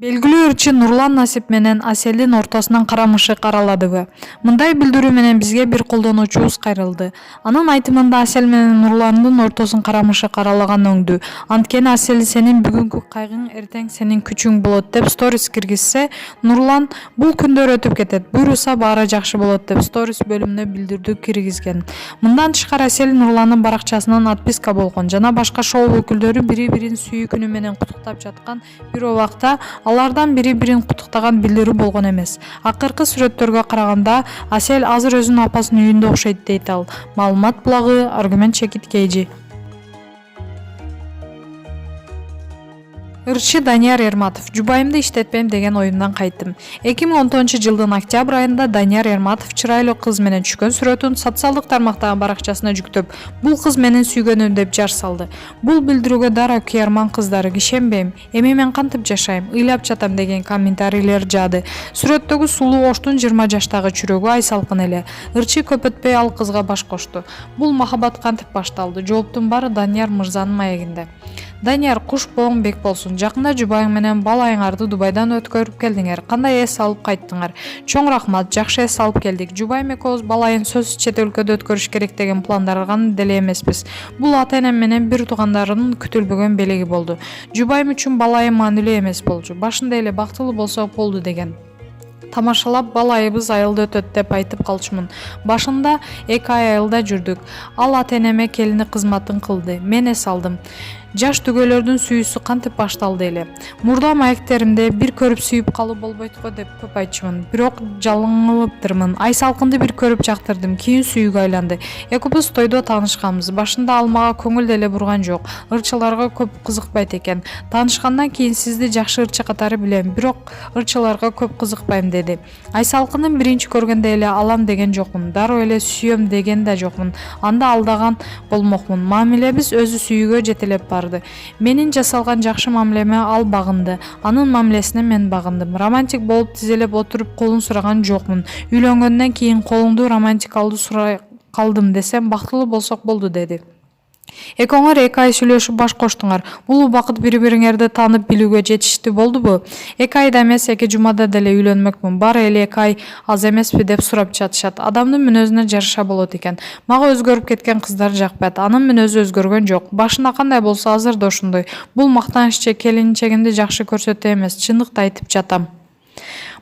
Белгилүү ырчы Нурлан Насип менен Аселдин ортосунан карамышык араладыбы? Мындай билдирүү менен бизге бир колдонуучубуз кайрылды. Анын айтымында Асел менен Нурландын ортосун карамышык аралаган өңдү. Анткени Асел сенин бүгүнкү кайгың эртең сенин күчүң болот деп сторис киргизсе, Нурлан бул күндөр өтүп кетет, буйруса баары жакшы болот деп сторис бөлүмүнө билдирүү киргизген. Мындан тышкары Асел Нурландын баракчасынан отписка болгон жана башка шоу өкүлдөрү бири-бирин сүйүү күнү менен куттуктап жаткан бир убакта алардан бири-бирин куттуктаган билдирүү болгон эмес. Акыркы сүрөттөргө караганда Асел азыр өзүнүн апасынын үйүндө окшойт дейт ал. Маалымат булагы Аргумент Чекит Кейжи. Ырчы Данияр Эрматов: жубайымды иштетпейм деген оюмдан кайттым. 2019-жылдын октябрь айында Данияр Эрматов чырайлуу кыз менен түшкөн сүрөтүн социалдык тармактагы баракчасына жүктөп, бул кыз менен сүйгөнүм деп жар салды. Бул билдирүүгө дароо кыярман кыздары ишенбейм, эми мен кантип жашайм, ыйлап жатам деген комментарийлер жаады. Сүрөттөгү сулуу оштун 20 жаштагы чүрөгү ай салкын эле. Ырчы көп өтпөй ал кызга баш кошту. Бул махабат кантип башталды? Жооптун баары Данияр мырзанын маегинде. Данияр, куш боң бек болсун. Жакында жубайың менен балайыңарды Дубайдан өткөрүп келдиңер. Кандай эс алып кайттыңар? Чоң рахмат, жакшы эс алып келдик. Жубайым экөөбүз балайын сөзсүз чет өлкөдө өткөрүш керек деген пландарган деле эмеспиз. Бул ата-энем менен бир туугандарынын күтүлбөгөн белеги болду. Жубайым үчүн балайым маанилүү эмес болчу. Башында эле бактылуу болсо болду деген. Тамашалап балайыбыз айылда өтөт деп айтып калчумун. Башында 2 ай айылда жүрдүк. Ал ата-энеме келиндик кызматын кылды. Мен эс алдым. Жаш түгөлөрдүн сүйүүсү кантип башталды эле. Мурда маектеримде бир көрүп сүйүп калуу болбойт го деп көп айтчумун. Бирок жалыңылыптырмын. Ай салкынды бир көрүп жактырдым. Кийин сүйүүгө айланды. Экөөбүз тойдо таанышканбыз. Башында ал мага көңүл деле бурган жок. Ырчыларга көп кызыкпайт экен. Таанышкандан кийин сизди жакшы ырчы катары билем, бирок ырчыларга көп кызыкпайм деди. Ай салкындын биринчи көргөндө эле алам деген жокмун. Дароо эле сүйөм деген да жокмун. Анда алдаган болмокмун. Мамилебиз өзү сүйүүгө жетелеп барды. Менин жасалган жакшы мамилеме ал багынды. Анын мамилесине мен багындым. Романтик болуп тизелеп отуруп колун сураган жокмун. Үйлөнгөндөн кийин колуңду романтикалдуу сурай калдым десем бактылуу болсок болду деди. Экөөңөр 2 ай сүйлөшүп баш коштуңар. Бул убакыт бири-бириңерди таанып билүүгө жетиштүү болдубу? 2 айда эмес, 2 жумада деле үйлөнмөкмүн. Баары эле 2 ай аз эмеспи деп сурап жатышат. Адамдын мүнөзүнө жараша болот экен. Мага өзгөрүп кеткен кыздар жакпайт. Анын мүнөзү өзгөргөн жок. Башында кандай болсо азыр да ошондой. Бул мактаныч же келинчегимди жакшы көрсөтүү эмес, чындыкты айтып жатам.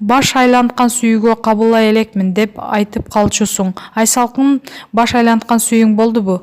Баш айланткан сүйүүгө кабылай элекмин деп айтып калчусуң. Ай салкын баш айланткан сүйүүң болдубу?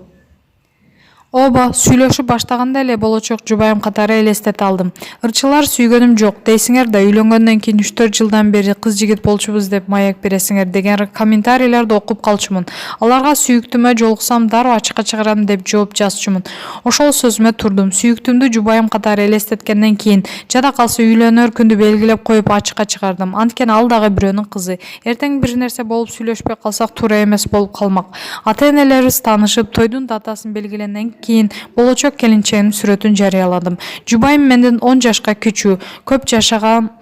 Ооба, сүйлөшүп баштаганда эле болочок жубайым катары элестете алдым. Ырчылар сүйгөнүм жок дейсиңер да үйлөнгөндөн кийин 3-4 жылдан бери кыз жигит болчубуз деп маек бересиңер деген комментарийлерди окуп калчумун. Аларга сүйүктүмө жолуксам дароо ачыкка чыгарам деп жооп жазчумун. Ошол сөзүмө турдум. Сүйүктүмдү жубайым катары элестеткенден кийин жада калса үйлөнөр күндү белгилеп коюп ачыкка чыгардым. Анткени ал дагы бирөөнүн кызы. Эртең бир нерсе болуп сүйлөшпөй калсак туура эмес болуп калмак. Ата-энелерибиз таанышып, тойдун датасын белгилегенден кийин болочок келинчегимдин сүрөтүн жарыяладым. Жубайым менден 10 жашка кичүү, көп жашаган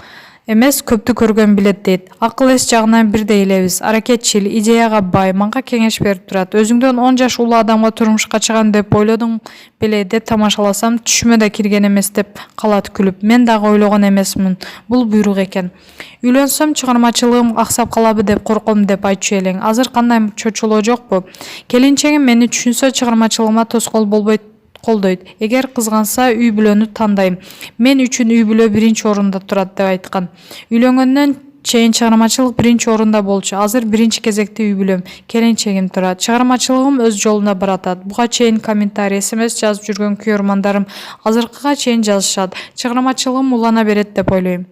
эмес, көптү көргөн билет дейт. Акыл эс жагынан бирдей элебиз. Аракетчил, идеяга бай, мага кеңеш берип турат. Өзүңдөн 10 жаш улуу адамга турмушка чыгам деп ойлодуң беле деп тамашаласам, түшүмө да кирген эмес деп калат күлүп. Мен дагы ойлогон эмесмин. Бул буйрук экен. Үйлөнсөм чыгармачылыгым аксап калабы деп корком деп айтчу элең. Азыр кандай чочулоо жокпу? Келинчегим мени түшүнсө чыгармачылыгыма тоскоол болбойт колдойт. Эгер кызганса үй бүлөнү тандайм. Мен үчүн үй бүлө биринчи орунда турат деп айткан. Үйлөнгөндөн чейин чыгармачылык биринчи орунда болчу. Азыр биринчи кезекте үй бүлөм, келинчегим турат. Чыгармачылыгым өз жолунда баратат. Буга чейин комментарий, СМС жазып жүргөн күйөрмандарым азыркыга чейин жазышат. Чыгармачылыгым улана берет деп ойлойм.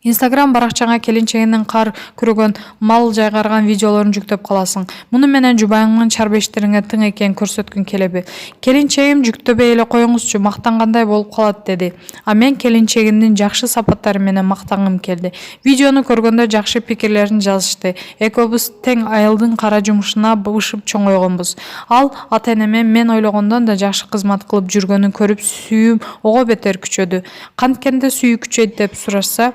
Instagram баракчаңа келинчегиңдин кар күрөгөн, мал жайгарган видеолорун жүктөп каласың. Муну менен жубайыңдын чарбештериңе тың экен көрсөткүң келеби? Келинчегим жүктөбөй эле коюңузчу, мактангандай болуп калат деди. А мен келинчегимдин жакшы сапаттары менен мактангым келди. Видеону көргөндө жакшы пикирлерин жазышты. Экөөбүз тең айылдын кара жумушуна бышып чоңойгонбуз. Ал ата-энеме мен ойлогондон да жакшы кызмат кылып жүргөнүн көрүп сүйүүм ого бетер күчөдү. Канткенде сүйүү күчөйт деп сурашса,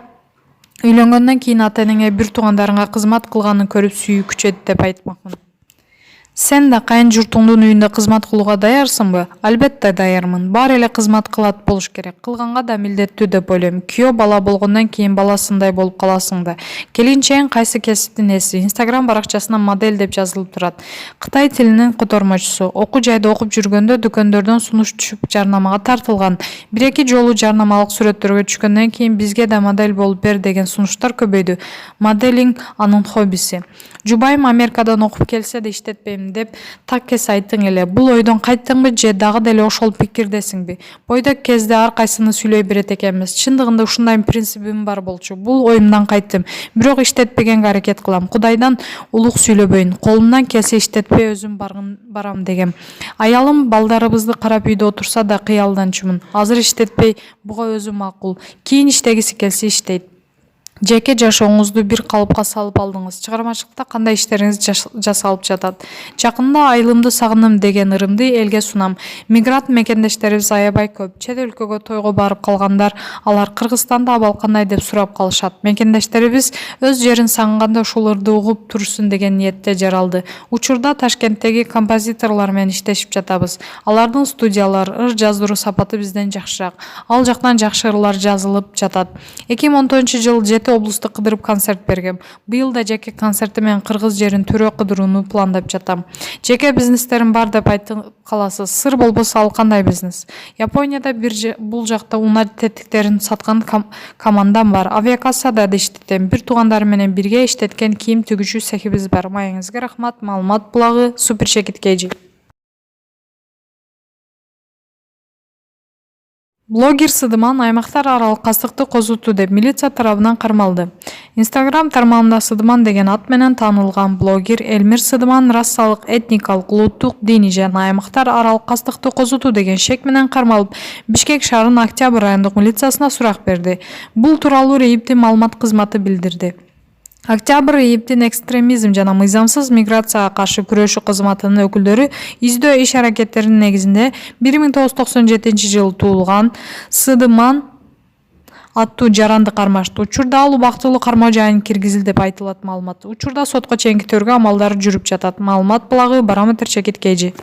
үйлөнгөндөн кийин ата-энеңе бир туугандарыңа кызмат кылганын көрүп сүйүү күчөйт деп айтмакмын. Сен да кайын журтуңдун үйүндө кызмат кылууга даярсыңбы? Албетте даярмын. Баары эле кызмат кылат болуш керек. Кылганга да милдеттүү деп ойлойм. Күйөө бала болгондон кийин баласындай болуп каласың да. Келинчегиң кайсы кесиптин ээси? Instagram баракчасына модель деп жазылып турат. Кытай тилинин котормочусу. Окуу жайда окуп жүргөндө дүкөндөрдөн сунуш түшүп жарнамага тартылган. Бир-эки жолу жарнамалык сүрөттөргө түшкөндөн кийин бизге да модель болуп бер деген сунуштар көбөйдү. Моделинг анын хоббиси. Жубайым Америкадан окуп келсе да иштетпейм деп таккес айттың эле. Бул ойдон кайттыңбы же дагы деле ошол пикирдесиңби? Бойдок кезде ар кайсыны сүйлөй берет экенбиз. Чындыгында ушундай принцибим бар болчу. Бул оюмдан кайттым. Бирок иштетпегенге аракет кылам. Кудайдан улук сүйлөбөйүн. Колумдан келсе иштетпей өзүм барам дегем. Аялым балдарыбызды карап үйдө отурса да кыялданчумун. Азыр иштетпей буга өзү макул. Кийин иштегиси келсе иштейт. Жеке жашооңузду бир калыпка салып алдыңыз. Чыгармачылыкта кандай иштериңиз жасалып жатат? Жакында айылымды сагындым деген ырымды элге сунам. Мигрант мекендештерибиз аябай көп. Чет өлкөгө тойго барып калгандар, алар Кыргызстанда абал кандай деп сурап калышат. Мекендештерибиз өз жерин сагынганда ушул ырды угуп турсун деген ниетте жаралды. Учурда Ташкенттеги композиторлор менен иштешип жатабыз. Алардын студиялары, ыр жаздыруу сапаты бизден жакшыраак. Ал жактан жакшы ырлар жазылып жатат. 2014-жылы Жети облусту кыдырып концерт бергем. Быйыл да жеке концерти менен кыргыз жерин төрө кыдырууну пландап жатам. Жеке бизнестерим бар деп айтып каласыз. Сыр болбосо ал кандай бизнес? Японияда бул жакта унаа тетиктерин саткан командам бар. Авиакассада да иштетем. Бир туугандарым менен бирге иштеткен кийим тигүүчү цехибиз бар. Маегиңизге рахмат. Маалымат булагы Супер Шекит KG. Блогер Сыдыман аймактар аралык кастыкты козуту деп милиция тарабынан кармалды. Instagram тармагында Сыдыман деген ат менен таанылган блогер Элмир Сыдыман расалык, этникалык, улуттук, диний жана аймактар аралык кастыкты козуту деген шек менен кармалып, Бишкек шаарынын Октябрь райондук милициясына сурак берди. Бул тууралуу РИИБдин маалымат кызматы билдирди. Октябрь РИИБдин экстремизм жана мыйзамсыз миграцияга каршы күрөшүү кызматынын өкүлдөрү издөө иш-аракеттеринин негизинде 1997-жылы туулган Сыдыман аттуу жаранды кармашты. Учурда ал убактылуу кармоо жайына киргизилди деп айтылат маалымат. Учурда сотко чейинки тергөө амалдары жүрүп жатат. Маалымат булагы Барометр Шекит KG.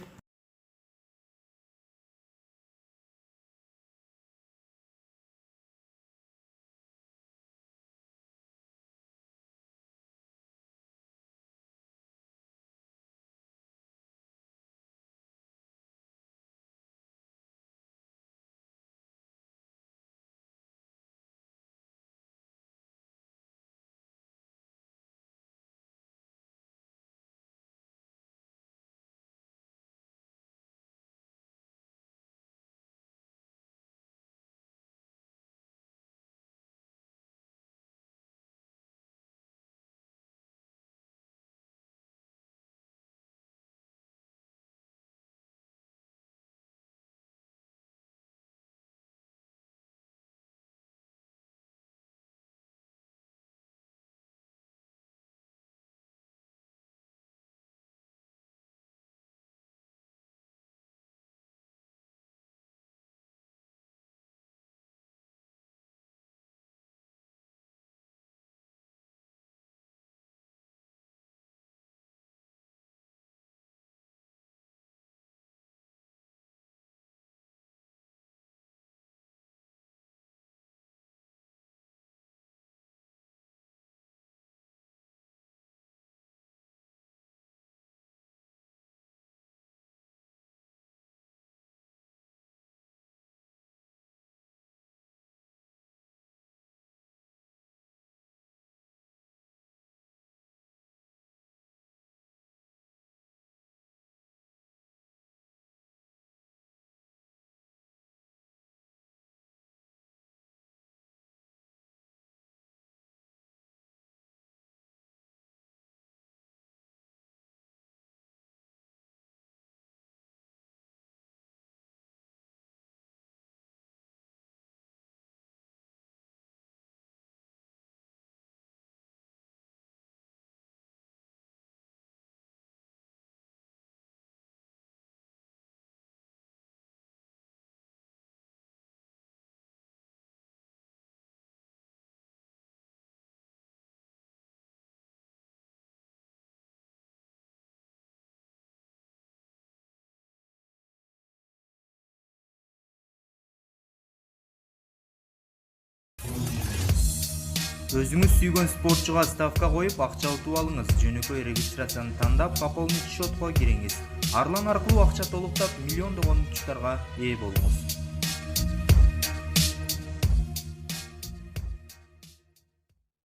Өзүңүз сүйгөн спортчуга ставка коюп акча утуп алыңыз. Жөнөкөй регистрацияны тандап, пополнить счетко кириңиз. Арлан аркылуу акча толуктап, миллиондогон мунчтарга ээ болуңуз.